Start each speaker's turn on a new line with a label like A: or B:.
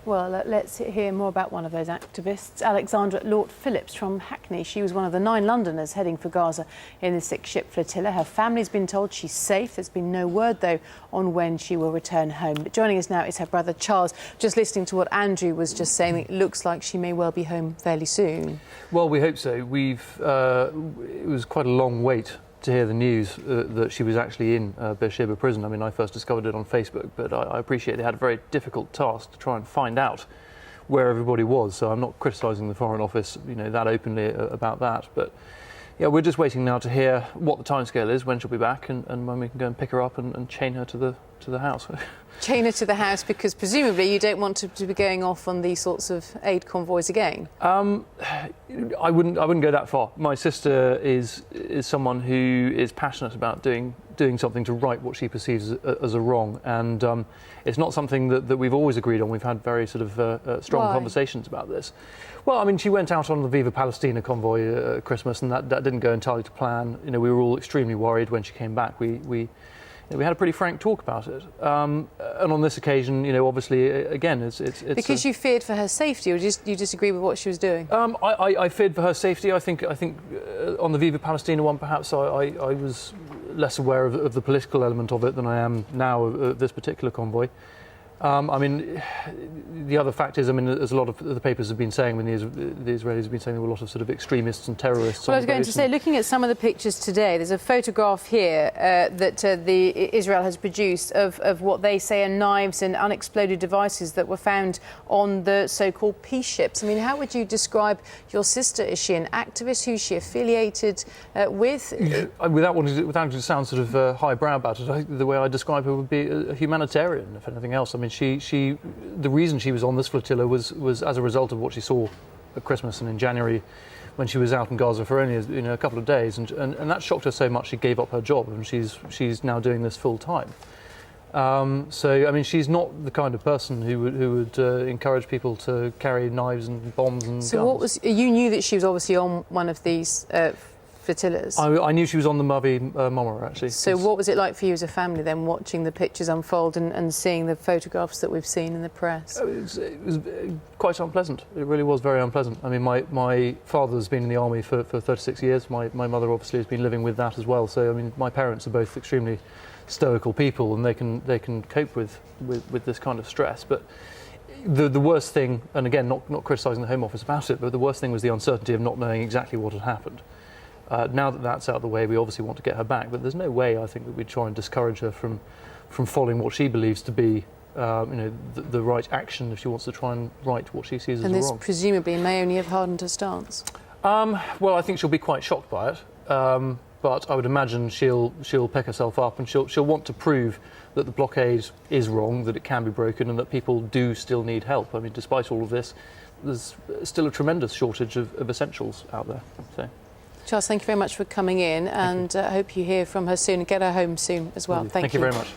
A: Well, let's hear more about one of those activists, Alexandra Lort Phillips from Hackney. She was one of the 9 Londoners heading for Gaza in the 6-ship flotilla. Her family's been told she's safe. There's been no word, though, on when she will return home. But joining us now is her brother Charles. Just listening to what Andrew was just saying, it looks like she may well be home fairly soon.
B: Well, we hope so. It was quite a long wait to hear the news that she was actually in Beersheba prison. I mean, I first discovered it on Facebook, but I appreciate they had a very difficult task to try and find out where everybody was. So I'm not criticising the Foreign Office, that openly about that. But yeah, we're just waiting now to hear what the timescale is, when she'll be back, and when we can go and pick her up and chain her to the house.
A: Chain her to the house because presumably you don't want to be going off on these sorts of aid convoys again.
B: I wouldn't go that far. My sister is someone who is passionate about doing something to right what she perceives as a wrong, and it's not something that we've always agreed on. We've had very sort of strong conversations about this. Well, I mean, she went out on the Viva Palestina convoy at Christmas, and that didn't go entirely to plan. We were all extremely worried when she came back. We had a pretty frank talk about it, and on this occasion, obviously, again, it's
A: because you feared for her safety, or you disagree with what she was doing?
B: I feared for her safety. I think on the Viva Palestina one, perhaps I was less aware of the political element of it than I am now of this particular convoy. I mean, the other fact is, as a lot of the papers have been saying, the Israelis have been saying there were a lot of sort of extremists and terrorists.
A: Well, I was going to say, looking at some of the pictures today, there's a photograph here that Israel has produced of what they say are knives and unexploded devices that were found on the so-called peace ships. I mean, how would you describe your sister? Is she an activist? Who's she affiliated with?
B: Without to sound sort of highbrow about it, the way I describe her would be a humanitarian, if anything else. I mean, the reason she was on this flotilla was as a result of what she saw at Christmas and in January, when she was out in Gaza for only a couple of days, and that shocked her so much she gave up her job, and she's now doing this full time. So I mean, she's not the kind of person who would encourage people to carry knives and bombs and guns.
A: You knew that she was obviously on one of these flotillas?
B: I knew she was on the Mavi Mommer, actually.
A: So what was it like for you as a family then, watching the pictures unfold and seeing the photographs that we've seen in the press?
B: It was quite unpleasant. It really was very unpleasant. I mean, my father's been in the army for 36 years. My mother obviously has been living with that as well. So I mean, my parents are both extremely stoical people, and they can cope with this kind of stress. But the worst thing, and again, not criticising the Home Office about it, but the worst thing was the uncertainty of not knowing exactly what had happened. Now that that's out of the way, we obviously want to get her back, but there's no way, I think, that we'd try and discourage her from following what she believes to be the right action if she wants to try and right what she sees as wrong.
A: And this presumably may only have hardened her stance?
B: Well, I think she'll be quite shocked by it, but I would imagine she'll pick herself up, and she'll want to prove that the blockade is wrong, that it can be broken, and that people do still need help. I mean, despite all of this, there's still a tremendous shortage of essentials out there. So.
A: Charles, thank you very much for coming in, and I hope you hear from her soon and get her home soon as well. Thank you
B: very much.